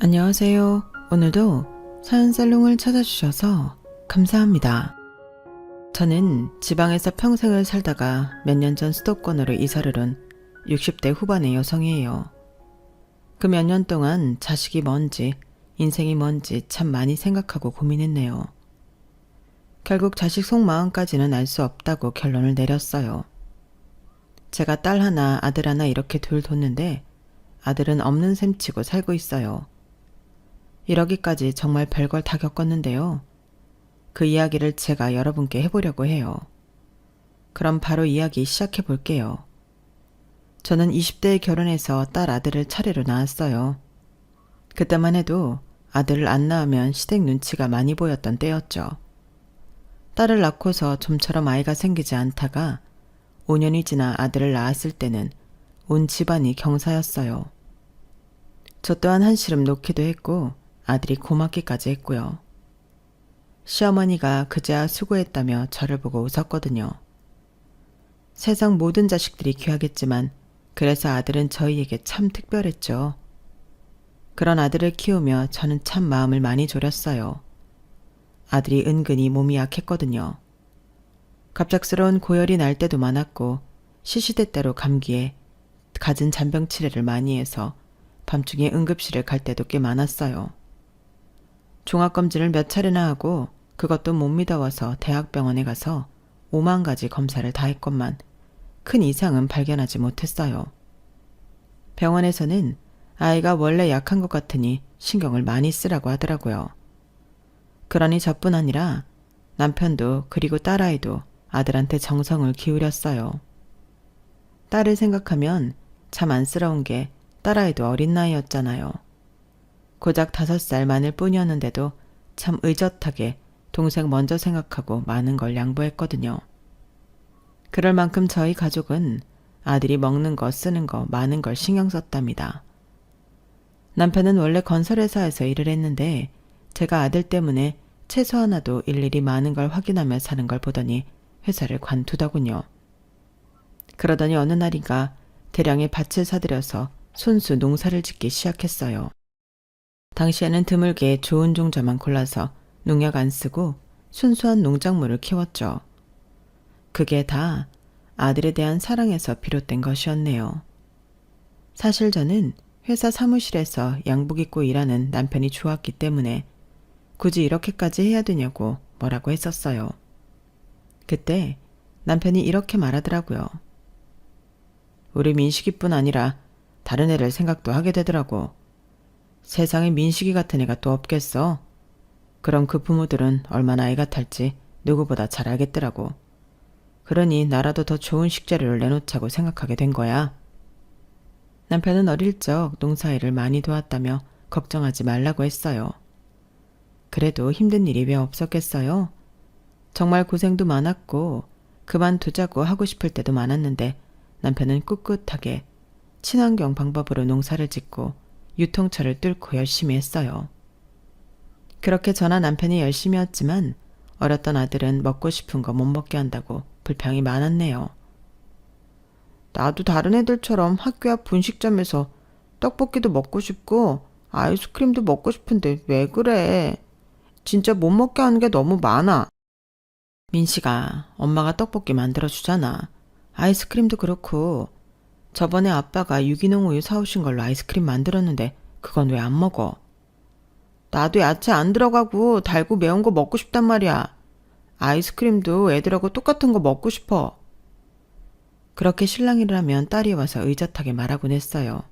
안녕하세요. 오늘도 사연살롱을 찾아주셔서 감사합니다. 저는 지방에서 평생을 살다가 몇 년 전 수도권으로 이사를 온 60대 후반의 여성이에요. 그 몇 년 동안 자식이 뭔지, 인생이 뭔지 참 많이 생각하고 고민했네요. 결국 자식 속마음까지는 알 수 없다고 결론을 내렸어요. 제가 딸 하나, 아들 하나 이렇게 둘 뒀는데 아들은 없는 셈치고 살고 있어요. 이러기까지 정말 별걸 다 겪었는데요. 그 이야기를 제가 여러분께 해보려고 해요. 그럼 바로 이야기 시작해 볼게요. 저는 20대에 결혼해서 딸 아들을 차례로 낳았어요. 그때만 해도 아들을 안 낳으면 시댁 눈치가 많이 보였던 때였죠. 딸을 낳고서 좀처럼 아이가 생기지 않다가 5년이 지나 아들을 낳았을 때는 온 집안이 경사였어요. 저 또한 한시름 놓기도 했고 아들이 고맙기까지 했고요. 시어머니가 그제야 수고했다며 저를 보고 웃었거든요. 세상 모든 자식들이 귀하겠지만 그래서 아들은 저희에게 참 특별했죠. 그런 아들을 키우며 저는 참 마음을 많이 졸였어요. 아들이 은근히 몸이 약했거든요. 갑작스러운 고열이 날 때도 많았고 시시때때로 감기에 갖은 잔병 치레를 많이 해서 밤중에 응급실을 갈 때도 꽤 많았어요. 종합검진을 몇 차례나 하고 그것도 못 믿어와서 대학병원에 가서 5만 가지 검사를 다 했건만 큰 이상은 발견하지 못했어요. 병원에서는 아이가 원래 약한 것 같으니 신경을 많이 쓰라고 하더라고요. 그러니 저뿐 아니라 남편도 그리고 딸아이도 아들한테 정성을 기울였어요. 딸을 생각하면 참 안쓰러운 게 딸아이도 어린 나이였잖아요. 고작 5살 많을 뿐이었는데도 참 의젓하게 동생 먼저 생각하고 많은 걸 양보했거든요. 그럴 만큼 저희 가족은 아들이 먹는 거 쓰는 거 많은 걸 신경 썼답니다. 남편은 원래 건설회사에서 일을 했는데 제가 아들 때문에 채소 하나도 일일이 많은 걸 확인하며 사는 걸 보더니 회사를 관두더군요. 그러더니 어느 날인가 대량의 밭을 사들여서 손수 농사를 짓기 시작했어요. 당시에는 드물게 좋은 종자만 골라서 농약 안 쓰고 순수한 농작물을 키웠죠. 그게 다 아들에 대한 사랑에서 비롯된 것이었네요. 사실 저는 회사 사무실에서 양복 입고 일하는 남편이 좋았기 때문에 굳이 이렇게까지 해야 되냐고 뭐라고 했었어요. 그때 남편이 이렇게 말하더라고요. 우리 민식이뿐 아니라 다른 애를 생각도 하게 되더라고. 세상에 민식이 같은 애가 또 없겠어. 그럼 그 부모들은 얼마나 애 같을지 누구보다 잘 알겠더라고. 그러니 나라도 더 좋은 식재료를 내놓자고 생각하게 된 거야. 남편은 어릴 적 농사일을 많이 도왔다며 걱정하지 말라고 했어요. 그래도 힘든 일이 왜 없었겠어요? 정말 고생도 많았고 그만두자고 하고 싶을 때도 많았는데 남편은 꿋꿋하게 친환경 방법으로 농사를 짓고 유통처를 뚫고 열심히 했어요. 그렇게 저나 남편이 열심히 했지만 어렸던 아들은 먹고 싶은 거 못 먹게 한다고 불평이 많았네요. 나도 다른 애들처럼 학교 앞 분식점에서 떡볶이도 먹고 싶고 아이스크림도 먹고 싶은데 왜 그래? 진짜 못 먹게 하는 게 너무 많아. 민식아, 엄마가 떡볶이 만들어주잖아. 아이스크림도 그렇고 저번에 아빠가 유기농 우유 사오신 걸로 아이스크림 만들었는데 그건 왜 안 먹어? 나도 야채 안 들어가고 달고 매운 거 먹고 싶단 말이야. 아이스크림도 애들하고 똑같은 거 먹고 싶어. 그렇게 실랑이를 하면 딸이 와서 의젓하게 말하곤 했어요.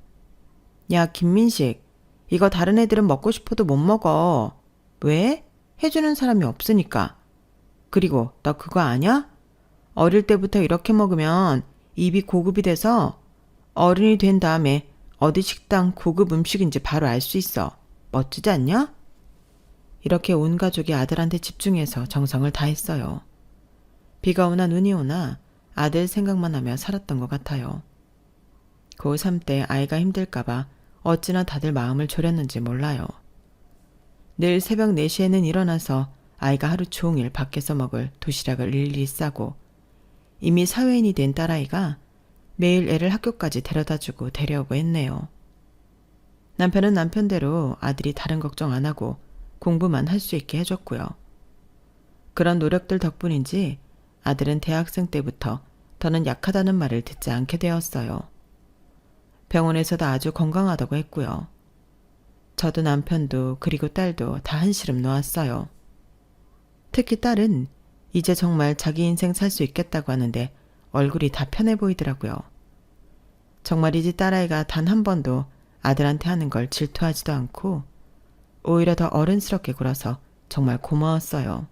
야, 김민식, 이거 다른 애들은 먹고 싶어도 못 먹어. 왜? 해주는 사람이 없으니까. 그리고 너 그거 아냐? 어릴 때부터 이렇게 먹으면 입이 고급이 돼서 어른이 된 다음에 어디 식당 고급 음식인지 바로 알 수 있어. 멋지지 않냐? 이렇게 온 가족이 아들한테 집중해서 정성을 다했어요. 비가 오나 눈이 오나 아들 생각만 하며 살았던 것 같아요. 고3 때 아이가 힘들까봐 어찌나 다들 마음을 졸였는지 몰라요. 늘 새벽 4시에는 일어나서 아이가 하루 종일 밖에서 먹을 도시락을 일일이 싸고 이미 사회인이 된 딸아이가 매일 애를 학교까지 데려다주고 데려오고 했네요. 남편은 남편대로 아들이 다른 걱정 안 하고 공부만 할 수 있게 해줬고요. 그런 노력들 덕분인지 아들은 대학생 때부터 더는 약하다는 말을 듣지 않게 되었어요. 병원에서도 아주 건강하다고 했고요. 저도 남편도 그리고 딸도 다 한시름 놓았어요. 특히 딸은 이제 정말 자기 인생 살 수 있겠다고 하는데 얼굴이 다 편해 보이더라고요. 정말이지 딸아이가 단 한 번도 아들한테 하는 걸 질투하지도 않고 오히려 더 어른스럽게 굴어서 정말 고마웠어요.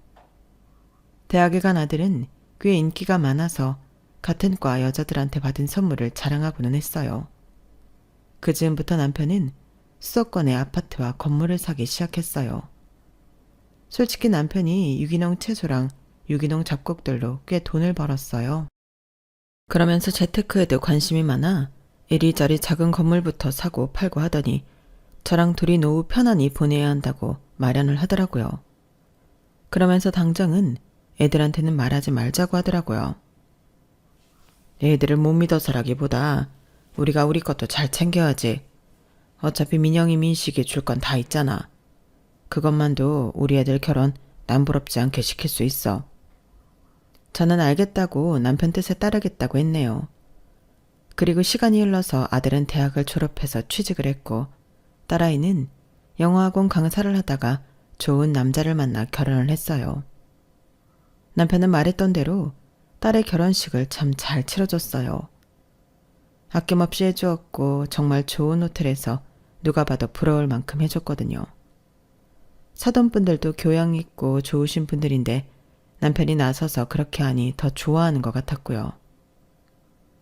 대학에 간 아들은 꽤 인기가 많아서 같은 과 여자들한테 받은 선물을 자랑하고는 했어요. 그 즈음부터 남편은 수도권의 아파트와 건물을 사기 시작했어요. 솔직히 남편이 유기농 채소랑 유기농 잡곡들로 꽤 돈을 벌었어요. 그러면서 재테크에도 관심이 많아 이리저리 작은 건물부터 사고 팔고 하더니 저랑 둘이 노후 편안히 보내야 한다고 마련을 하더라고요. 그러면서 당장은 애들한테는 말하지 말자고 하더라고요. 애들을 못 믿어서라기보다 우리가 우리 것도 잘 챙겨야지. 어차피 민영이 민식이 줄 건 다 있잖아. 그것만도 우리 애들 결혼 남부럽지 않게 시킬 수 있어. 저는 알겠다고 남편 뜻에 따르겠다고 했네요. 그리고 시간이 흘러서 아들은 대학을 졸업해서 취직을 했고 딸아이는 영어학원 강사를 하다가 좋은 남자를 만나 결혼을 했어요. 남편은 말했던 대로 딸의 결혼식을 참 잘 치러줬어요. 아낌없이 해주었고 정말 좋은 호텔에서 누가 봐도 부러울 만큼 해줬거든요. 사돈분들도 교양 있고 좋으신 분들인데 남편이 나서서 그렇게 하니 더 좋아하는 것 같았고요.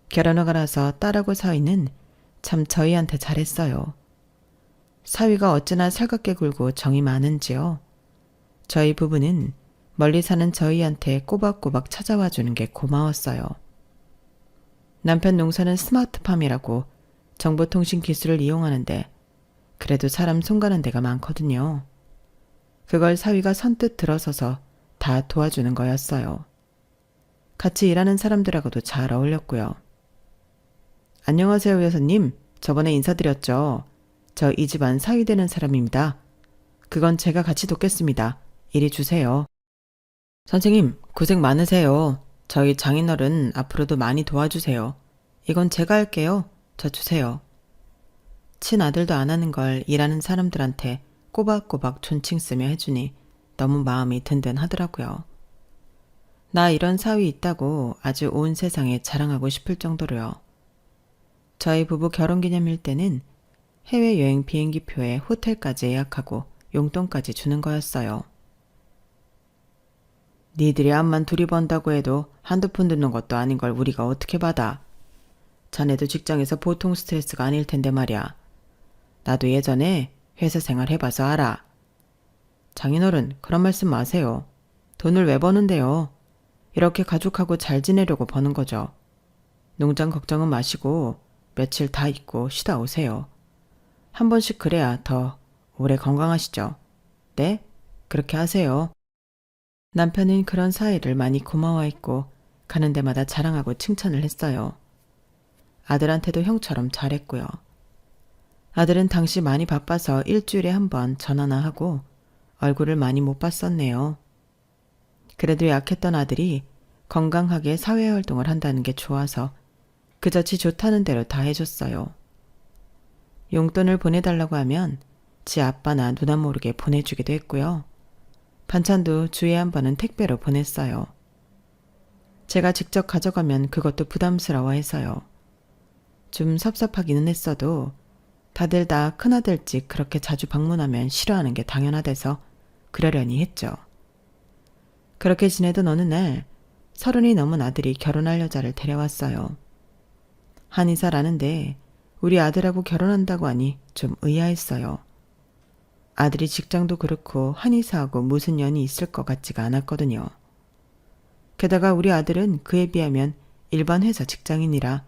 결혼하고 나서 딸하고 사위는 참 저희한테 잘했어요. 사위가 어찌나 살갑게 굴고 정이 많은지요. 저희 부부는 멀리 사는 저희한테 꼬박꼬박 찾아와 주는 게 고마웠어요. 남편 농사는 스마트팜이라고 정보통신 기술을 이용하는데 그래도 사람 손 가는 데가 많거든요. 그걸 사위가 선뜻 들어서서 다 도와주는 거였어요. 같이 일하는 사람들하고도 잘 어울렸고요. 안녕하세요 여사님. 저번에 인사드렸죠. 저 이 집안 사위 되는 사람입니다. 그건 제가 같이 돕겠습니다. 이리 주세요. 선생님 고생 많으세요. 저희 장인어른 앞으로도 많이 도와주세요. 이건 제가 할게요. 저 주세요. 친아들도 안 하는 걸 일하는 사람들한테 꼬박꼬박 존칭 쓰며 해주니 너무 마음이 든든하더라고요. 나 이런 사위 있다고 아주 온 세상에 자랑하고 싶을 정도로요. 저희 부부 결혼기념일 때는 해외여행 비행기표에 호텔까지 예약하고 용돈까지 주는 거였어요. 니들이 암만 둘이 번다고 해도 한두 푼 드는 것도 아닌 걸 우리가 어떻게 받아. 자네도 직장에서 보통 스트레스가 아닐 텐데 말이야. 나도 예전에 회사 생활 해봐서 알아. 장인어른 그런 말씀 마세요. 돈을 왜 버는데요. 이렇게 가족하고 잘 지내려고 버는 거죠. 농장 걱정은 마시고 며칠 다 잊고 쉬다 오세요. 한 번씩 그래야 더 오래 건강하시죠. 네? 그렇게 하세요. 남편은 그런 사이를 많이 고마워했고 가는 데마다 자랑하고 칭찬을 했어요. 아들한테도 형처럼 잘했고요. 아들은 당시 많이 바빠서 일주일에 한 번 전화나 하고 얼굴을 많이 못 봤었네요. 그래도 약했던 아들이 건강하게 사회활동을 한다는 게 좋아서 그저 지 좋다는 대로 다 해줬어요. 용돈을 보내달라고 하면 지 아빠나 누나 모르게 보내주기도 했고요. 반찬도 주에 한 번은 택배로 보냈어요. 제가 직접 가져가면 그것도 부담스러워해서요. 좀 섭섭하기는 했어도 다들 다 큰아들집 그렇게 자주 방문하면 싫어하는 게 당연하대서 그러려니 했죠. 그렇게 지내던 어느 날 30이 넘은 아들이 결혼할 여자를 데려왔어요. 한의사라는데 우리 아들하고 결혼한다고 하니 좀 의아했어요. 아들이 직장도 그렇고 한의사하고 무슨 연이 있을 것 같지가 않았거든요. 게다가 우리 아들은 그에 비하면 일반 회사 직장인이라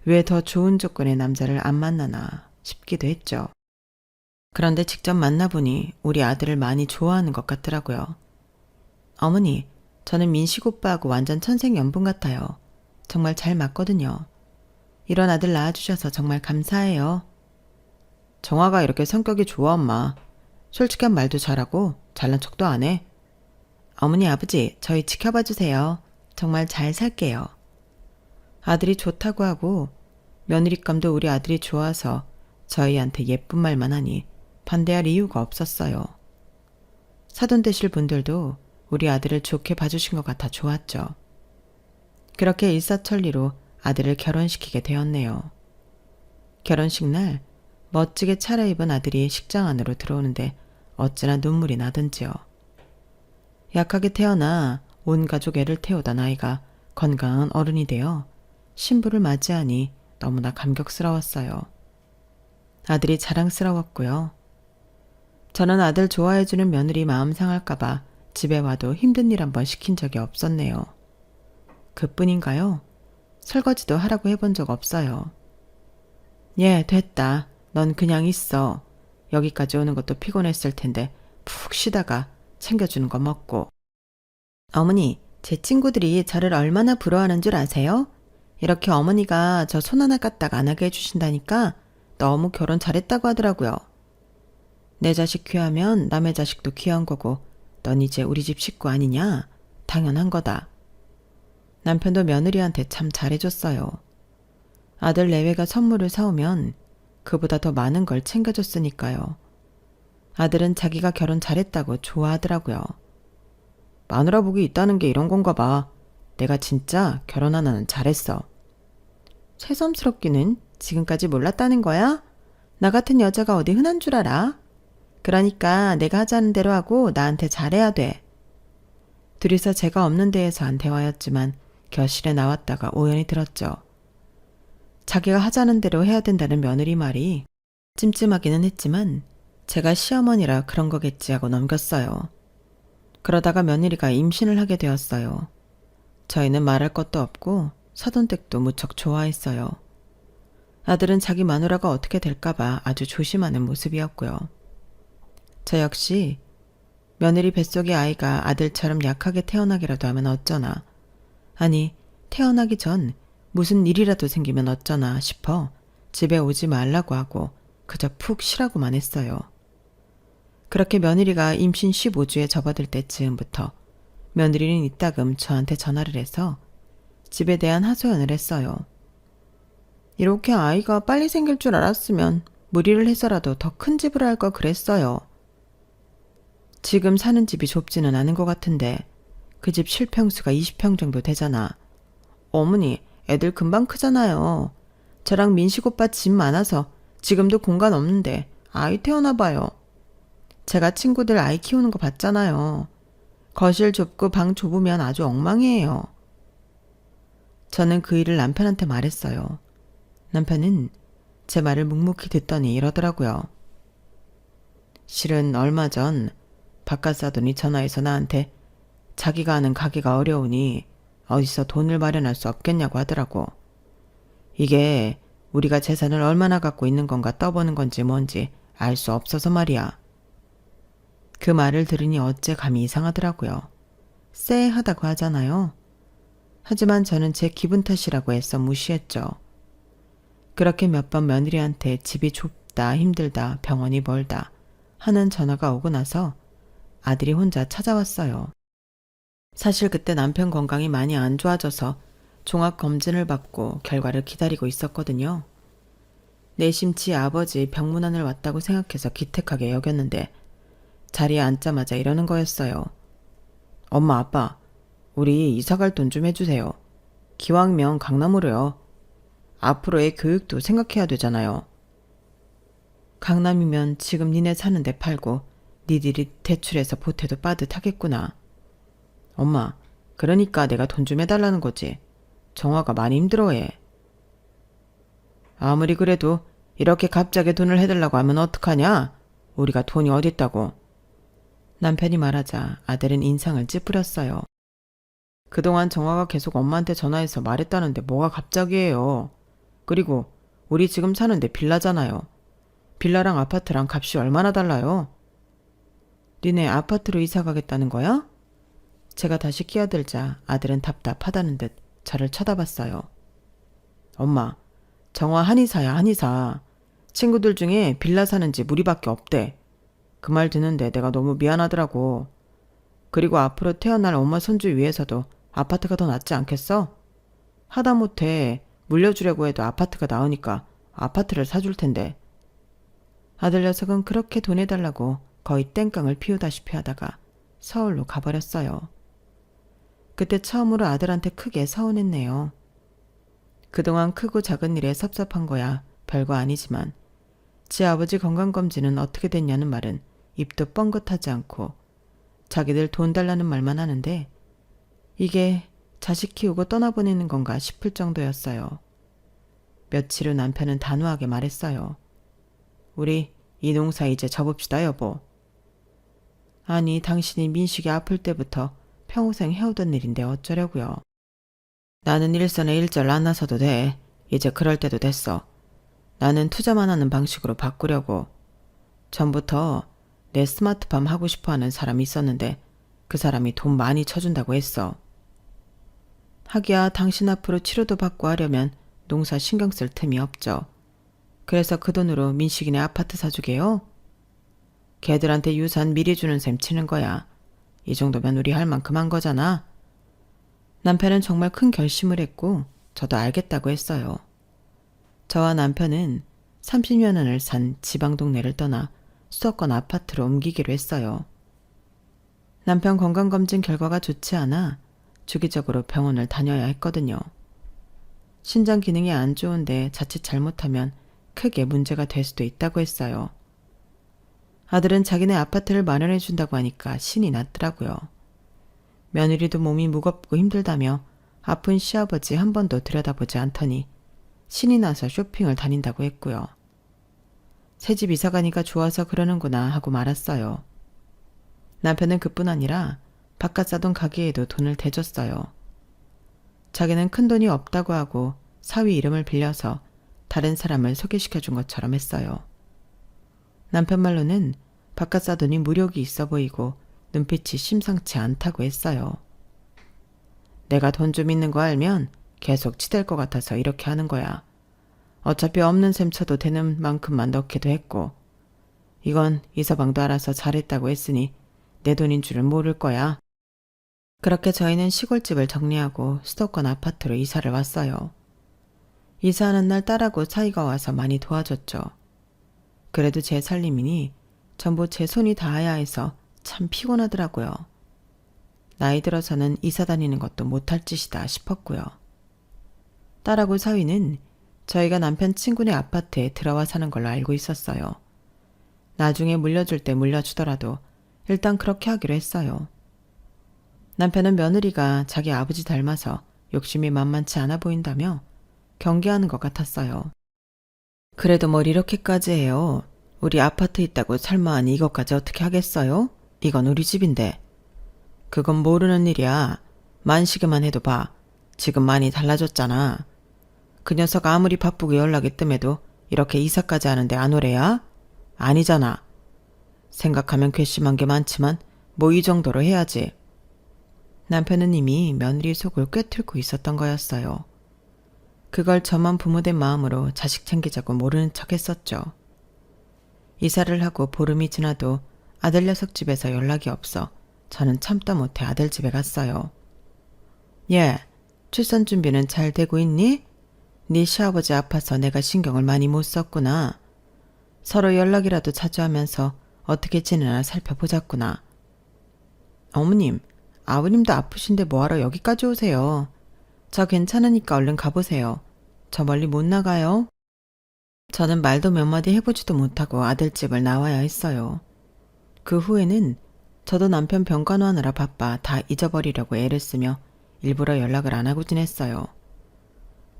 왜 더 좋은 조건의 남자를 안 만나나 싶기도 했죠. 그런데 직접 만나보니 우리 아들을 많이 좋아하는 것 같더라고요. 어머니, 저는 민식 오빠하고 완전 천생연분 같아요. 정말 잘 맞거든요. 이런 아들 낳아주셔서 정말 감사해요. 정화가 이렇게 성격이 좋아, 엄마. 솔직한 말도 잘하고 잘난 척도 안 해. 어머니, 아버지, 저희 지켜봐 주세요. 정말 잘 살게요. 아들이 좋다고 하고 며느리감도 우리 아들이 좋아서 저희한테 예쁜 말만 하니 반대할 이유가 없었어요. 사돈 되실 분들도 우리 아들을 좋게 봐주신 것 같아 좋았죠. 그렇게 일사천리로 아들을 결혼시키게 되었네요. 결혼식 날 멋지게 차려입은 아들이 식장 안으로 들어오는데 어찌나 눈물이 나든지요. 약하게 태어나 온 가족 애를 태우던 아이가 건강한 어른이 되어 신부를 맞이하니 너무나 감격스러웠어요. 아들이 자랑스러웠고요. 저는 아들 좋아해주는 며느리 마음 상할까봐 집에 와도 힘든 일 한번 시킨 적이 없었네요. 그뿐인가요? 설거지도 하라고 해본 적 없어요. 예, 됐다. 넌 그냥 있어. 여기까지 오는 것도 피곤했을 텐데 푹 쉬다가 챙겨주는 거 먹고. 어머니, 제 친구들이 저를 얼마나 부러워하는 줄 아세요? 이렇게 어머니가 저 손 하나 까딱 안 하게 해주신다니까 너무 결혼 잘했다고 하더라고요. 내 자식 귀하면 남의 자식도 귀한 거고 넌 이제 우리 집 식구 아니냐? 당연한 거다. 남편도 며느리한테 참 잘해줬어요. 아들 내외가 선물을 사오면 그보다 더 많은 걸 챙겨줬으니까요. 아들은 자기가 결혼 잘했다고 좋아하더라고요. 마누라 복이 있다는 게 이런 건가 봐. 내가 진짜 결혼 하나는 잘했어. 새삼스럽기는 지금까지 몰랐다는 거야? 나 같은 여자가 어디 흔한 줄 알아? 그러니까 내가 하자는 대로 하고 나한테 잘해야 돼. 둘이서 제가 없는 데에서 한 대화였지만 교실에 나왔다가 우연히 들었죠. 자기가 하자는 대로 해야 된다는 며느리 말이 찜찜하기는 했지만 제가 시어머니라 그런 거겠지 하고 넘겼어요. 그러다가 며느리가 임신을 하게 되었어요. 저희는 말할 것도 없고 사돈댁도 무척 좋아했어요. 아들은 자기 마누라가 어떻게 될까봐 아주 조심하는 모습이었고요. 저 역시 며느리 뱃속의 아이가 아들처럼 약하게 태어나기라도 하면 어쩌나. 아니, 태어나기 전 무슨 일이라도 생기면 어쩌나 싶어 집에 오지 말라고 하고 그저 푹 쉬라고만 했어요. 그렇게 며느리가 임신 15주에 접어들 때쯤부터 며느리는 이따금 저한테 전화를 해서 집에 대한 하소연을 했어요. 이렇게 아이가 빨리 생길 줄 알았으면 무리를 해서라도 더 큰 집을 할 걸 그랬어요. 지금 사는 집이 좁지는 않은 것 같은데 그 집 실평수가 20평 정도 되잖아. 어머니, 애들 금방 크잖아요. 저랑 민식 오빠 집 많아서 지금도 공간 없는데 아이 태어나 봐요. 제가 친구들 아이 키우는 거 봤잖아요. 거실 좁고 방 좁으면 아주 엉망이에요. 저는 그 일을 남편한테 말했어요. 남편은 제 말을 묵묵히 듣더니 이러더라고요. 실은 얼마 전 바깥 사돈이 전화해서 나한테 자기가 아는 가게가 어려우니 어디서 돈을 마련할 수 없겠냐고 하더라고. 이게 우리가 재산을 얼마나 갖고 있는 건가 떠보는 건지 뭔지 알 수 없어서 말이야. 그 말을 들으니 어째 감이 이상하더라고요. 쎄하다고 하잖아요. 하지만 저는 제 기분 탓이라고 애써 무시했죠. 그렇게 몇 번 며느리한테 집이 좁다, 힘들다, 병원이 멀다 하는 전화가 오고 나서 아들이 혼자 찾아왔어요. 사실 그때 남편 건강이 많이 안 좋아져서 종합검진을 받고 결과를 기다리고 있었거든요. 내심치 아버지 병문안을 왔다고 생각해서 기특하게 여겼는데 자리에 앉자마자 이러는 거였어요. 엄마, 아빠, 우리 이사갈 돈 좀 해주세요. 기왕이면 강남으로요. 앞으로의 교육도 생각해야 되잖아요. 강남이면 지금 니네 사는데 팔고 니들이 대출해서 보태도 빠듯하겠구나. 엄마, 그러니까 내가 돈 좀 해달라는 거지. 정화가 많이 힘들어해. 아무리 그래도 이렇게 갑자기 돈을 해달라고 하면 어떡하냐? 우리가 돈이 어딨다고. 남편이 말하자 아들은 인상을 찌푸렸어요. 그동안 정화가 계속 엄마한테 전화해서 말했다는데 뭐가 갑자기예요. 그리고 우리 지금 사는데 빌라잖아요. 빌라랑 아파트랑 값이 얼마나 달라요? 니네 아파트로 이사 가겠다는 거야? 제가 다시 끼어들자 아들은 답답하다는 듯 저를 쳐다봤어요. 엄마, 정화 한의사야, 한의사. 친구들 중에 빌라 사는 집 우리밖에 없대. 그 말 듣는데 내가 너무 미안하더라고. 그리고 앞으로 태어날 엄마 손주 위해서도 아파트가 더 낫지 않겠어? 하다못해 물려주려고 해도 아파트가 나으니까 아파트를 사줄 텐데. 아들 녀석은 그렇게 돈 해달라고 거의 땡깡을 피우다시피 하다가 서울로 가버렸어요. 그때 처음으로 아들한테 크게 서운했네요. 그동안 크고 작은 일에 섭섭한 거야 별거 아니지만 지 아버지 건강검진은 어떻게 됐냐는 말은 입도 뻥긋하지 않고 자기들 돈 달라는 말만 하는데 이게 자식 키우고 떠나보내는 건가 싶을 정도였어요. 며칠 후 남편은 단호하게 말했어요. 우리 이 농사 이제 접읍시다 여보. 아니 당신이 민식이 아플 때부터 평생 해오던 일인데 어쩌려고요. 나는 일선에 일절 안 나서도 돼. 이제 그럴 때도 됐어. 나는 투자만 하는 방식으로 바꾸려고. 전부터 내 스마트팜 하고 싶어하는 사람이 있었는데 그 사람이 돈 많이 쳐준다고 했어. 하기야 당신 앞으로 치료도 받고 하려면 농사 신경 쓸 틈이 없죠. 그래서 그 돈으로 민식이네 아파트 사주게요? 걔들한테 유산 미리 주는 셈 치는 거야. 이 정도면 우리 할 만큼 한 거잖아. 남편은 정말 큰 결심을 했고 저도 알겠다고 했어요. 저와 남편은 30여 년을 산 지방 동네를 떠나 수도권 아파트로 옮기기로 했어요. 남편 건강검진 결과가 좋지 않아 주기적으로 병원을 다녀야 했거든요. 신장 기능이 안 좋은데 자칫 잘못하면 크게 문제가 될 수도 있다고 했어요. 아들은 자기네 아파트를 마련해 준다고 하니까 신이 났더라고요. 며느리도 몸이 무겁고 힘들다며 아픈 시아버지 한 번도 들여다보지 않더니 신이 나서 쇼핑을 다닌다고 했고요. 새집 이사 가니까 좋아서 그러는구나 하고 말았어요. 남편은 그뿐 아니라 바깥 사돈 가게에도 돈을 대줬어요. 자기는 큰돈이 없다고 하고 사위 이름을 빌려서 다른 사람을 소개시켜준 것처럼 했어요. 남편 말로는 바깥 사돈이 무력이 있어 보이고 눈빛이 심상치 않다고 했어요. 내가 돈 좀 있는 거 알면 계속 치댈 것 같아서 이렇게 하는 거야. 어차피 없는 셈 쳐도 되는 만큼만 넣기도 했고 이건 이서방도 알아서 잘했다고 했으니 내 돈인 줄은 모를 거야. 그렇게 저희는 시골집을 정리하고 수도권 아파트로 이사를 왔어요. 이사하는 날 딸하고 사이가 와서 많이 도와줬죠. 그래도 제 살림이니 전부 제 손이 닿아야 해서 참 피곤하더라고요. 나이 들어서는 이사 다니는 것도 못할 짓이다 싶었고요. 딸하고 사위는 저희가 남편 친구네 아파트에 들어와 사는 걸로 알고 있었어요. 나중에 물려줄 때 물려주더라도 일단 그렇게 하기로 했어요. 남편은 며느리가 자기 아버지 닮아서 욕심이 만만치 않아 보인다며 경계하는 것 같았어요. 그래도 뭘 이렇게까지 해요. 우리 아파트 있다고 살만하니 이것까지 어떻게 하겠어요? 이건 우리 집인데. 그건 모르는 일이야. 만식이만 해도 봐. 지금 많이 달라졌잖아. 그 녀석 아무리 바쁘고 연락이 뜸해도 이렇게 이사까지 하는데 안 오래야? 아니잖아. 생각하면 괘씸한 게 많지만 뭐 이 정도로 해야지. 남편은 이미 며느리 속을 꿰뚫고 있었던 거였어요. 그걸 저만 부모된 마음으로 자식 챙기자고 모르는 척 했었죠. 이사를 하고 보름이 지나도 아들 녀석 집에서 연락이 없어 저는 참다 못해 아들 집에 갔어요. 얘, 출산 준비는 잘 되고 있니? 네 시아버지 아파서 내가 신경을 많이 못 썼구나. 서로 연락이라도 자주 하면서 어떻게 지내나 살펴보자꾸나. 어머님, 아버님도 아프신데 뭐하러 여기까지 오세요. 저 괜찮으니까 얼른 가보세요. 저 멀리 못 나가요. 저는 말도 몇 마디 해보지도 못하고 아들 집을 나와야 했어요. 그 후에는 저도 남편 병간호하느라 바빠 다 잊어버리려고 애를 쓰며 일부러 연락을 안 하고 지냈어요.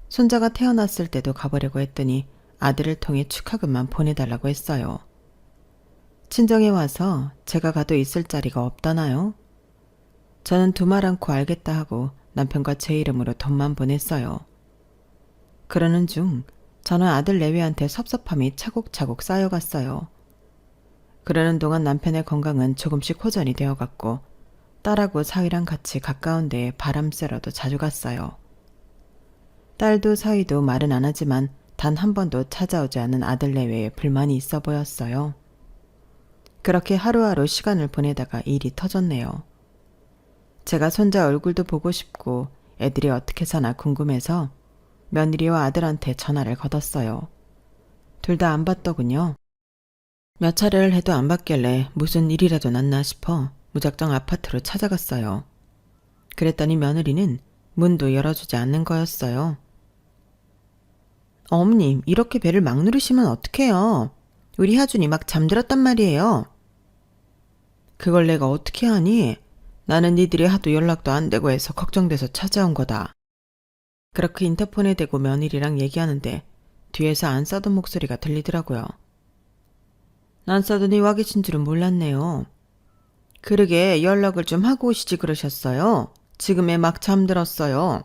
손자가 태어났을 때도 가보려고 했더니 아들을 통해 축하금만 보내달라고 했어요. 친정에 와서 제가 가도 있을 자리가 없다나요? 저는 두말 않고 알겠다 하고 남편과 제 이름으로 돈만 보냈어요. 그러는 중 저는 아들 내외한테 섭섭함이 차곡차곡 쌓여갔어요. 그러는 동안 남편의 건강은 조금씩 호전이 되어갔고 딸하고 사위랑 같이 가까운 데에 바람 쐬러도 자주 갔어요. 딸도 사위도 말은 안 하지만 단 한 번도 찾아오지 않은 아들 내외에 불만이 있어 보였어요. 그렇게 하루하루 시간을 보내다가 일이 터졌네요. 제가 손자 얼굴도 보고 싶고 애들이 어떻게 사나 궁금해서 며느리와 아들한테 전화를 걸었어요. 둘 다 안 받더군요. 몇 차례를 해도 안 받길래 무슨 일이라도 났나 싶어 무작정 아파트로 찾아갔어요. 그랬더니 며느리는 문도 열어주지 않는 거였어요. 어머님, 이렇게 배를 막 누르시면 어떡해요? 우리 하준이 막 잠들었단 말이에요. 그걸 내가 어떻게 하니? 나는 니들이 하도 연락도 안 되고 해서 걱정돼서 찾아온 거다. 그렇게 인터폰에 대고 며느리랑 얘기하는데 뒤에서 안 싸던 목소리가 들리더라고요. 안 싸더니 와 계신 줄은 몰랐네요. 그러게 연락을 좀 하고 오시지 그러셨어요. 지금에 막 잠들었어요.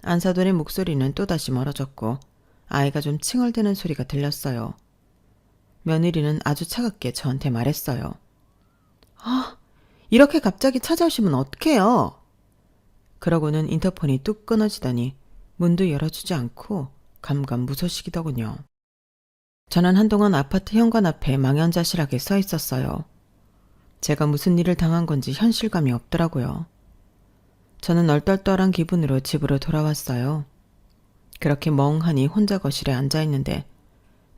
안사돈의 목소리는 또다시 멀어졌고 아이가 좀 칭얼대는 소리가 들렸어요. 며느리는 아주 차갑게 저한테 말했어요. 이렇게 갑자기 찾아오시면 어떡해요? 그러고는 인터폰이 뚝 끊어지더니 문도 열어주지 않고 감감무소식이더군요. 저는 한동안 아파트 현관 앞에 망연자실하게 서 있었어요. 제가 무슨 일을 당한 건지 현실감이 없더라고요. 저는 얼떨떨한 기분으로 집으로 돌아왔어요. 그렇게 멍하니 혼자 거실에 앉아있는데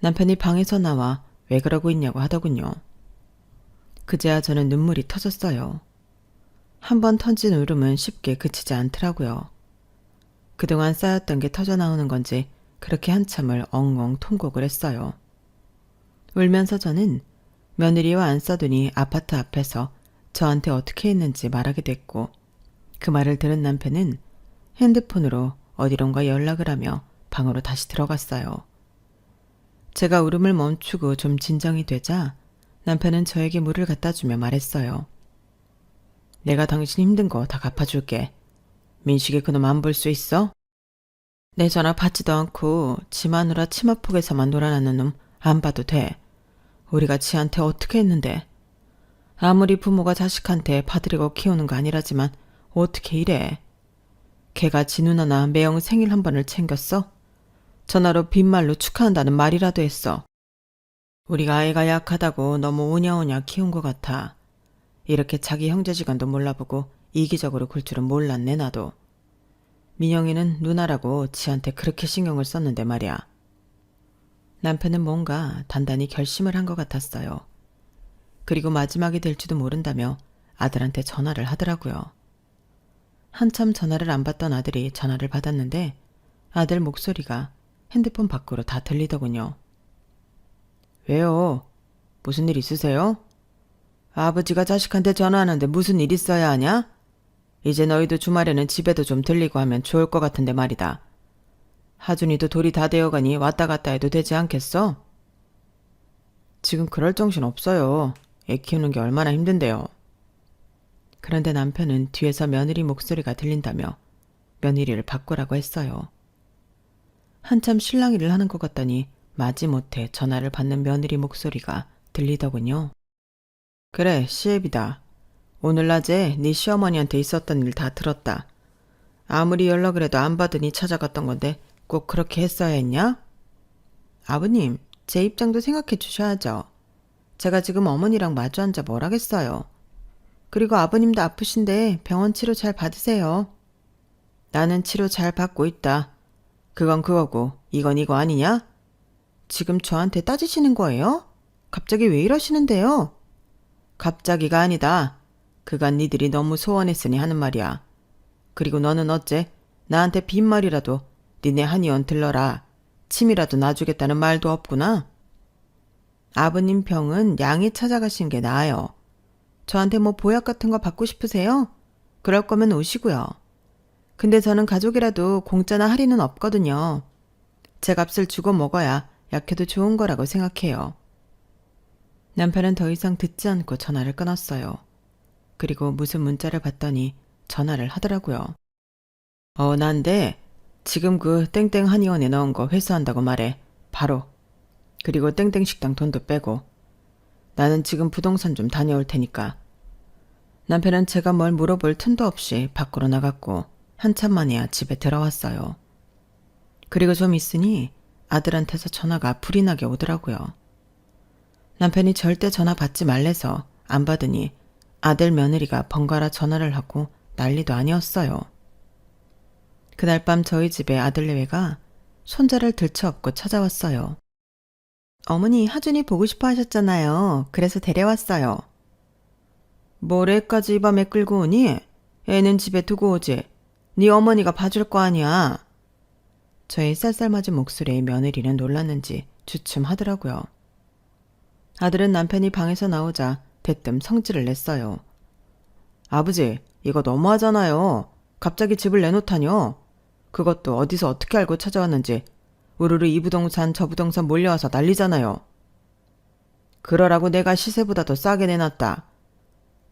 남편이 방에서 나와 왜 그러고 있냐고 하더군요. 그제야 저는 눈물이 터졌어요. 한번 터진 울음은 쉽게 그치지 않더라고요. 그동안 쌓였던 게 터져나오는 건지 그렇게 한참을 엉엉 통곡을 했어요. 울면서 저는 며느리와 안싸돈이 아파트 앞에서 저한테 어떻게 했는지 말하게 됐고 그 말을 들은 남편은 핸드폰으로 어디론가 연락을 하며 방으로 다시 들어갔어요. 제가 울음을 멈추고 좀 진정이 되자 남편은 저에게 물을 갖다 주며 말했어요. 내가 당신 힘든 거 다 갚아줄게. 민식이 그놈 안 볼 수 있어? 내 전화 받지도 않고 지 마누라 치마폭에서만 놀아나는 놈 안 봐도 돼. 우리가 지한테 어떻게 했는데. 아무리 부모가 자식한테 봐드리고 키우는 거 아니라지만 어떻게 이래. 걔가 지 누나나 매형 생일 한 번을 챙겼어? 전화로 빈말로 축하한다는 말이라도 했어. 우리가 아이가 약하다고 너무 오냐오냐 키운 것 같아. 이렇게 자기 형제지간도 몰라보고 이기적으로 굴 줄은 몰랐네 나도. 민영이는 누나라고 지한테 그렇게 신경을 썼는데 말이야. 남편은 뭔가 단단히 결심을 한 것 같았어요. 그리고 마지막이 될지도 모른다며 아들한테 전화를 하더라고요. 한참 전화를 안 받던 아들이 전화를 받았는데 아들 목소리가 핸드폰 밖으로 다 들리더군요. 왜요? 무슨 일 있으세요? 아버지가 자식한테 전화하는데 무슨 일 있어야 하냐? 이제 너희도 주말에는 집에도 좀 들리고 하면 좋을 것 같은데 말이다. 하준이도 돌이 다 되어가니 왔다 갔다 해도 되지 않겠어? 지금 그럴 정신 없어요. 애 키우는 게 얼마나 힘든데요. 그런데 남편은 뒤에서 며느리 목소리가 들린다며 며느리를 바꾸라고 했어요. 한참 실랑이를 하는 것 같더니 마지못해 전화를 받는 며느리 목소리가 들리더군요. 그래, 시애비다. 오늘 낮에 네 시어머니한테 있었던 일 다 들었다. 아무리 연락을 해도 안 받으니 찾아갔던 건데 꼭 그렇게 했어야 했냐? 아버님, 제 입장도 생각해 주셔야죠. 제가 지금 어머니랑 마주 앉아 뭘 하겠어요. 그리고 아버님도 아프신데 병원 치료 잘 받으세요. 나는 치료 잘 받고 있다. 그건 그거고 이건 이거 아니냐? 지금 저한테 따지시는 거예요? 갑자기 왜 이러시는데요? 갑자기가 아니다. 그간 니들이 너무 소원했으니 하는 말이야. 그리고 너는 어째 나한테 빈말이라도 니네 한의원 들러라. 침이라도 놔주겠다는 말도 없구나. 아버님 병은 양이 찾아가신 게 나아요. 저한테 뭐 보약 같은 거 받고 싶으세요? 그럴 거면 오시고요. 근데 저는 가족이라도 공짜나 할인은 없거든요. 제 값을 주고 먹어야 약해도 좋은 거라고 생각해요. 남편은 더 이상 듣지 않고 전화를 끊었어요. 그리고 무슨 문자를 봤더니 전화를 하더라고요. 난데 지금 그 땡땡 한의원에 넣은 거 회수한다고 말해. 바로. 그리고 땡땡 식당 돈도 빼고. 나는 지금 부동산 좀 다녀올 테니까. 남편은 제가 뭘 물어볼 틈도 없이 밖으로 나갔고 한참 만에야 집에 들어왔어요. 그리고 좀 있으니 아들한테서 전화가 불이 나게 오더라고요. 남편이 절대 전화 받지 말래서 안 받으니 아들 며느리가 번갈아 전화를 하고 난리도 아니었어요. 그날 밤 저희 집에 아들내외가 손자를 들쳐업고 찾아왔어요. 어머니 하준이 보고 싶어 하셨잖아요. 그래서 데려왔어요. 뭘 애까지 이 밤에 끌고 오니? 애는 집에 두고 오지. 네 어머니가 봐줄 거 아니야. 저의 쌀쌀맞은 목소리에 며느리는 놀랐는지 주춤하더라고요. 아들은 남편이 방에서 나오자 대뜸 성질을 냈어요. 아버지, 이거 너무하잖아요. 갑자기 집을 내놓다뇨. 그것도 어디서 어떻게 알고 찾아왔는지 우르르 이 부동산 저 부동산 몰려와서 난리잖아요. 그러라고 내가 시세보다 더 싸게 내놨다.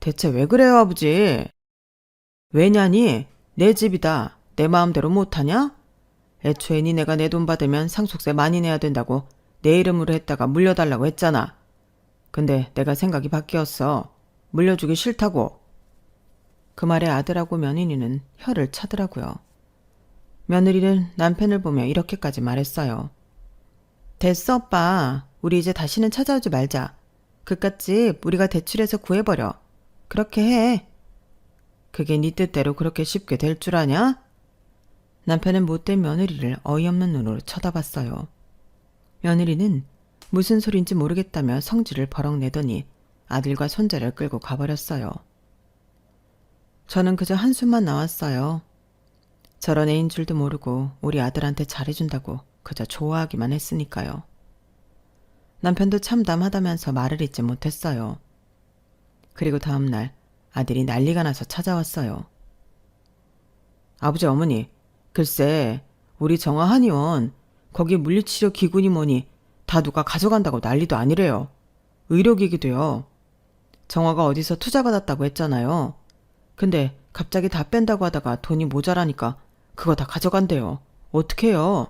대체 왜 그래요, 아버지? 왜냐니? 내 집이다. 내 마음대로 못하냐? 애초에 니네가 내 돈 받으면 상속세 많이 내야 된다고 내 이름으로 했다가 물려달라고 했잖아. 근데 내가 생각이 바뀌었어. 물려주기 싫다고. 그 말에 아들하고 며느리는 혀를 차더라고요. 며느리는 남편을 보며 이렇게까지 말했어요. 됐어, 오빠. 우리 이제 다시는 찾아오지 말자. 그깟 집 우리가 대출해서 구해버려. 그렇게 해. 그게 네 뜻대로 그렇게 쉽게 될 줄 아냐? 남편은 못된 며느리를 어이없는 눈으로 쳐다봤어요. 며느리는 무슨 소린지 모르겠다며 성질을 버럭 내더니 아들과 손자를 끌고 가버렸어요. 저는 그저 한숨만 나왔어요. 저런 애인 줄도 모르고 우리 아들한테 잘해준다고 그저 좋아하기만 했으니까요. 남편도 참담하다면서 말을 잇지 못했어요. 그리고 다음날 아들이 난리가 나서 찾아왔어요. 아버지 어머니, 글쎄 우리 정화 한의원 거기 물리치료 기구니 뭐니 다 누가 가져간다고 난리도 아니래요. 의료기기도요. 정화가 어디서 투자받았다고 했잖아요. 근데 갑자기 다 뺀다고 하다가 돈이 모자라니까 그거 다 가져간대요. 어떡해요?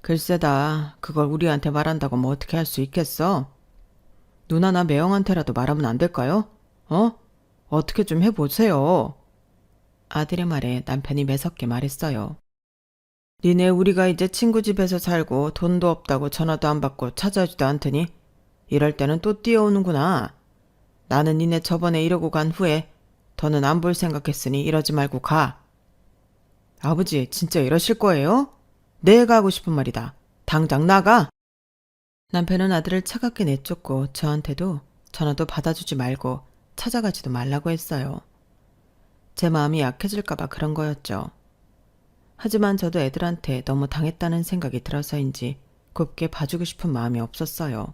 글쎄다. 그걸 우리한테 말한다고 뭐 어떻게 할 수 있겠어? 누나나 매형한테라도 말하면 안 될까요? 어떻게 좀 해보세요. 아들의 말에 남편이 매섭게 말했어요. 니네 우리가 이제 친구 집에서 살고 돈도 없다고 전화도 안 받고 찾아오지도 않더니 이럴 때는 또 뛰어오는구나. 나는 니네 저번에 이러고 간 후에 더는 안 볼 생각했으니 이러지 말고 가. 아버지 진짜 이러실 거예요? 내가 하고 싶은 말이다. 당장 나가. 남편은 아들을 차갑게 내쫓고 저한테도 전화도 받아주지 말고 찾아가지도 말라고 했어요. 제 마음이 약해질까봐 그런 거였죠. 하지만 저도 애들한테 너무 당했다는 생각이 들어서인지 곱게 봐주고 싶은 마음이 없었어요.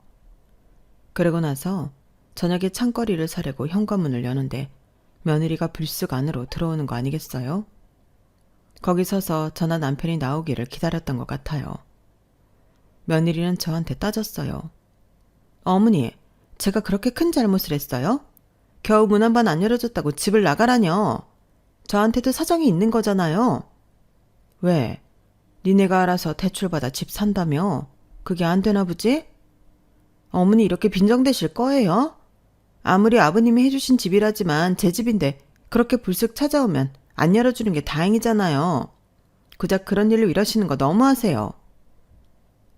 그러고 나서 저녁에 창거리를 사려고 현관문을 여는데 며느리가 불쑥 안으로 들어오는 거 아니겠어요? 거기 서서 저나 남편이 나오기를 기다렸던 것 같아요. 며느리는 저한테 따졌어요. 어머니, 제가 그렇게 큰 잘못을 했어요? 겨우 문 한 번 안 열어줬다고 집을 나가라뇨. 저한테도 사정이 있는 거잖아요. 왜? 니네가 알아서 대출받아 집 산다며? 그게 안 되나 보지? 어머니 이렇게 빈정대실 거예요? 아무리 아버님이 해주신 집이라지만 제 집인데 그렇게 불쑥 찾아오면 안 열어주는 게 다행이잖아요. 고작 그런 일로 이러시는 거 너무하세요.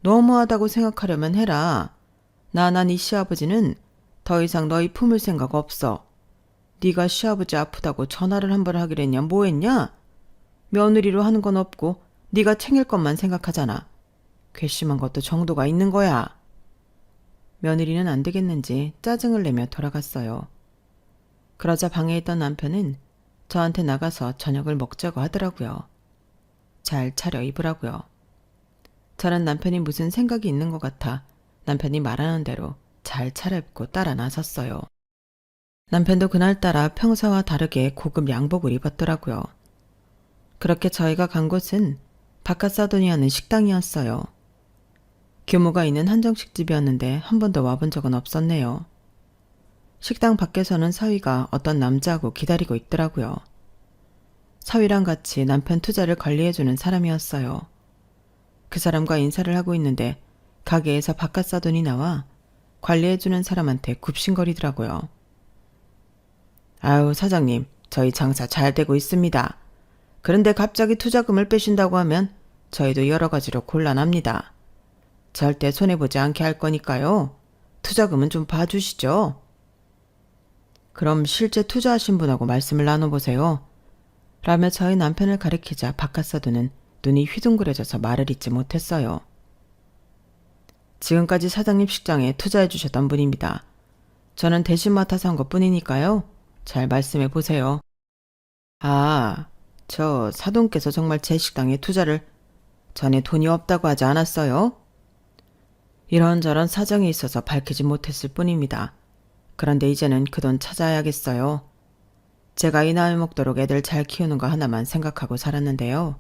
너무하다고 생각하려면 해라. 난 네 시아버지는 더 이상 너희 품을 생각 없어. 네가 시아버지 아프다고 전화를 한 번 하기로 했냐 뭐 했냐? 며느리로 하는 건 없고 네가 챙길 것만 생각하잖아. 괘씸한 것도 정도가 있는 거야. 며느리는 안 되겠는지 짜증을 내며 돌아갔어요. 그러자 방에 있던 남편은 저한테 나가서 저녁을 먹자고 하더라고요. 잘 차려 입으라고요. 저는 남편이 무슨 생각이 있는 것 같아 남편이 말하는 대로 잘 차려입고 따라 나섰어요. 남편도 그날따라 평소와 다르게 고급 양복을 입었더라고요. 그렇게 저희가 간 곳은 바깥 사돈이 하는 식당이었어요. 규모가 있는 한정식 집이었는데 한 번도 와본 적은 없었네요. 식당 밖에서는 서희가 어떤 남자하고 기다리고 있더라고요. 서희랑 같이 남편 투자를 관리해주는 사람이었어요. 그 사람과 인사를 하고 있는데 가게에서 바깥 사돈이 나와 관리해주는 사람한테 굽신거리더라고요. 아유 사장님, 저희 장사 잘 되고 있습니다. 그런데 갑자기 투자금을 빼신다고 하면 저희도 여러 가지로 곤란합니다. 절대 손해보지 않게 할 거니까요. 투자금은 좀 봐주시죠. 그럼 실제 투자하신 분하고 말씀을 나눠보세요. 라며 저희 남편을 가리키자 바깥사도는 눈이 휘둥그레져서 말을 잇지 못했어요. 지금까지 사장님 식장에 투자해 주셨던 분입니다. 저는 대신 맡아서 한 것뿐이니까요. 잘 말씀해 보세요. 아, 저 사돈께서 정말 제 식당에 투자를 전에 돈이 없다고 하지 않았어요? 이런저런 사정이 있어서 밝히지 못했을 뿐입니다. 그런데 이제는 그 돈 찾아야겠어요. 제가 이 나이 먹도록 애들 잘 키우는 거 하나만 생각하고 살았는데요.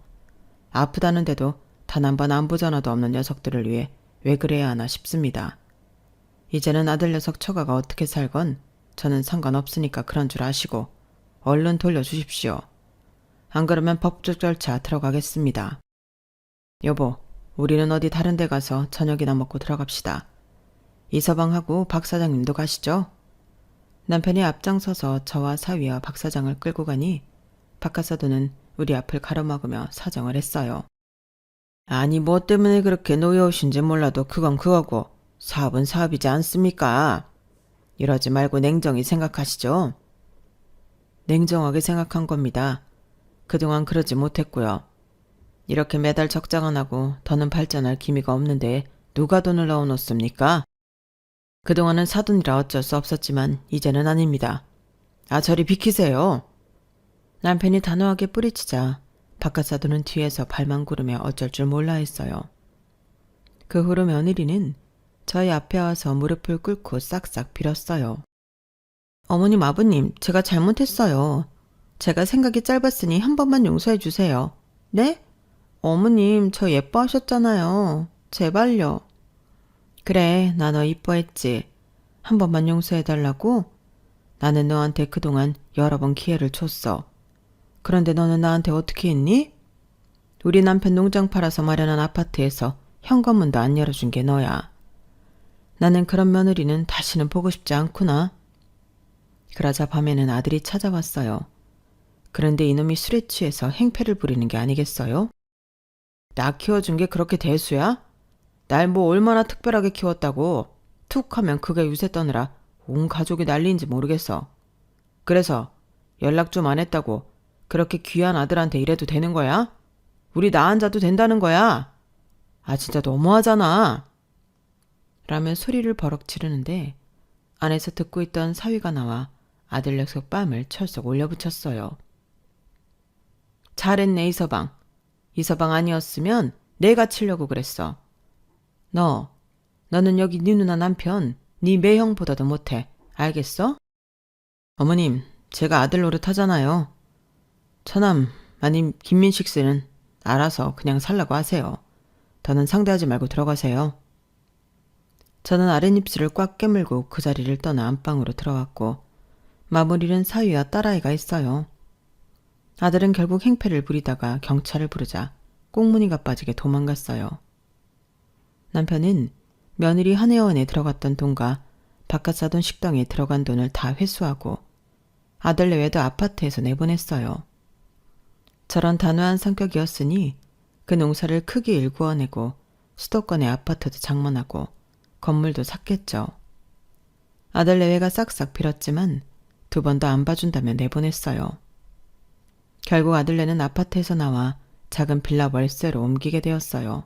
아프다는데도 단 한 번 안부 전화도 없는 녀석들을 위해 왜 그래야 하나 싶습니다. 이제는 아들 녀석 처가가 어떻게 살건 저는 상관없으니까 그런 줄 아시고 얼른 돌려주십시오. 안 그러면 법적 절차 들어가겠습니다. 여보, 우리는 어디 다른 데 가서 저녁이나 먹고 들어갑시다. 이서방하고 박 사장님도 가시죠? 남편이 앞장서서 저와 사위와 박 사장을 끌고 가니 바깥사도는 우리 앞을 가로막으며 사정을 했어요. 아니 뭐 때문에 그렇게 노여우신지 몰라도 그건 그거고 사업은 사업이지 않습니까? 이러지 말고 냉정히 생각하시죠. 냉정하게 생각한 겁니다. 그동안 그러지 못했고요. 이렇게 매달 적장 안 하고 더는 발전할 기미가 없는데 누가 돈을 넣어놓습니까? 그동안은 사돈이라 어쩔 수 없었지만 이제는 아닙니다. 아, 저리 비키세요. 남편이 단호하게 뿌리치자 바깥사돈은 뒤에서 발만 구르며 어쩔 줄 몰라 했어요. 그 후로 며느리는 저희 앞에 와서 무릎을 꿇고 싹싹 빌었어요. 어머님, 아버님, 제가 잘못했어요. 제가 생각이 짧았으니 한 번만 용서해 주세요. 네? 어머님, 저 예뻐하셨잖아요. 제발요. 그래, 나 너 이뻐했지. 한 번만 용서해달라고? 나는 너한테 그동안 여러 번 기회를 줬어. 그런데 너는 나한테 어떻게 했니? 우리 남편 농장 팔아서 마련한 아파트에서 현관문도 안 열어준 게 너야. 나는 그런 며느리는 다시는 보고 싶지 않구나. 그러자 밤에는 아들이 찾아왔어요. 그런데 이놈이 술에 취해서 행패를 부리는 게 아니겠어요? 나 키워준 게 그렇게 대수야? 날 뭐 얼마나 특별하게 키웠다고 툭 하면 그게 유세 떠느라 온 가족이 난리인지 모르겠어. 그래서 연락 좀 안 했다고 그렇게 귀한 아들한테 이래도 되는 거야? 우리 나 앉아도 된다는 거야? 아 진짜 너무하잖아. 라며 소리를 버럭 지르는데 안에서 듣고 있던 사위가 나와 아들 녀석 뺨을 철썩 올려붙였어요. 잘했네 이서방. 이서방 아니었으면 내가 치려고 그랬어. 너는 여기 네 누나 남편 네 매형보다도 못해. 알겠어? 어머님, 제가 아들 노릇하잖아요. 처남 아님 김민식 씨는 알아서 그냥 살라고 하세요. 더는 상대하지 말고 들어가세요. 저는 아랫입술을 꽉 깨물고 그 자리를 떠나 안방으로 들어왔고 마무리는 사위와 딸아이가 있어요. 아들은 결국 행패를 부리다가 경찰을 부르자 꽁무니가 빠지게 도망갔어요. 남편은 며느리 한혜원에 들어갔던 돈과 바깥 사돈 식당에 들어간 돈을 다 회수하고 아들 내외도 아파트에서 내보냈어요. 저런 단호한 성격이었으니 그 농사를 크게 일구어내고 수도권의 아파트도 장만하고 건물도 샀겠죠. 아들 내외가 싹싹 빌었지만 두 번도 안 봐준다며 내보냈어요. 결국 아들네는 아파트에서 나와 작은 빌라 월세로 옮기게 되었어요.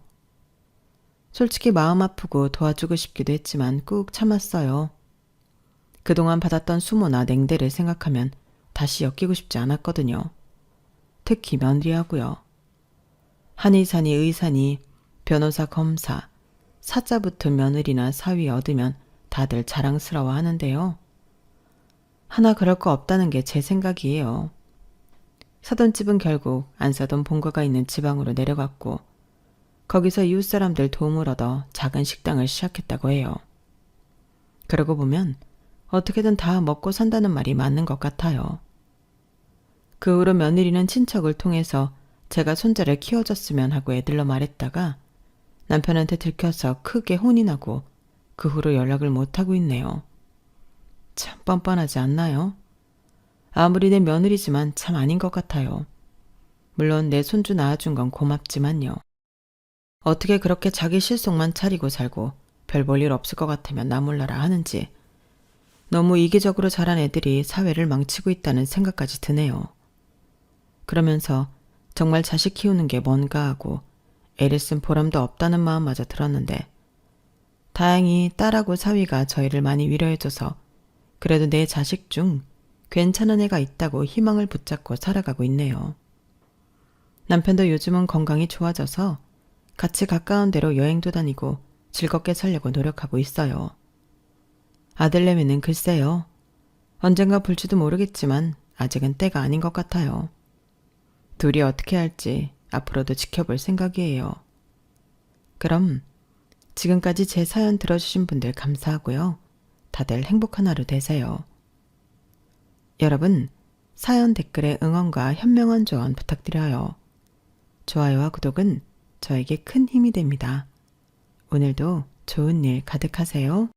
솔직히 마음 아프고 도와주고 싶기도 했지만 꾹 참았어요. 그동안 받았던 수모나 냉대를 생각하면 다시 엮이고 싶지 않았거든요. 특히 며느리하고요. 한의사니 의사니 변호사 검사, 사자 붙은 며느리나 사위 얻으면 다들 자랑스러워 하는데요. 하나 그럴 거 없다는 게 제 생각이에요. 사돈집은 결국 안 사돈 본가가 있는 지방으로 내려갔고 거기서 이웃 사람들 도움을 얻어 작은 식당을 시작했다고 해요. 그러고 보면 어떻게든 다 먹고 산다는 말이 맞는 것 같아요. 그 후로 며느리는 친척을 통해서 제가 손자를 키워줬으면 하고 애들러 말했다가 남편한테 들켜서 크게 혼이 나고 그 후로 연락을 못하고 있네요. 참 뻔뻔하지 않나요? 아무리 내 며느리지만 참 아닌 것 같아요. 물론 내 손주 낳아준 건 고맙지만요. 어떻게 그렇게 자기 실속만 차리고 살고 별 볼 일 없을 것 같으면 나 몰라라 하는지 너무 이기적으로 자란 애들이 사회를 망치고 있다는 생각까지 드네요. 그러면서 정말 자식 키우는 게 뭔가 하고 애를 쓴 보람도 없다는 마음마저 들었는데 다행히 딸하고 사위가 저희를 많이 위로해줘서 그래도 내 자식 중 괜찮은 애가 있다고 희망을 붙잡고 살아가고 있네요. 남편도 요즘은 건강이 좋아져서 같이 가까운 데로 여행도 다니고 즐겁게 살려고 노력하고 있어요. 아들내미는 글쎄요. 언젠가 볼지도 모르겠지만 아직은 때가 아닌 것 같아요. 둘이 어떻게 할지 앞으로도 지켜볼 생각이에요. 그럼 지금까지 제 사연 들어주신 분들 감사하고요. 다들 행복한 하루 되세요. 여러분, 사연 댓글에 응원과 현명한 조언 부탁드려요. 좋아요와 구독은 저에게 큰 힘이 됩니다. 오늘도 좋은 일 가득하세요.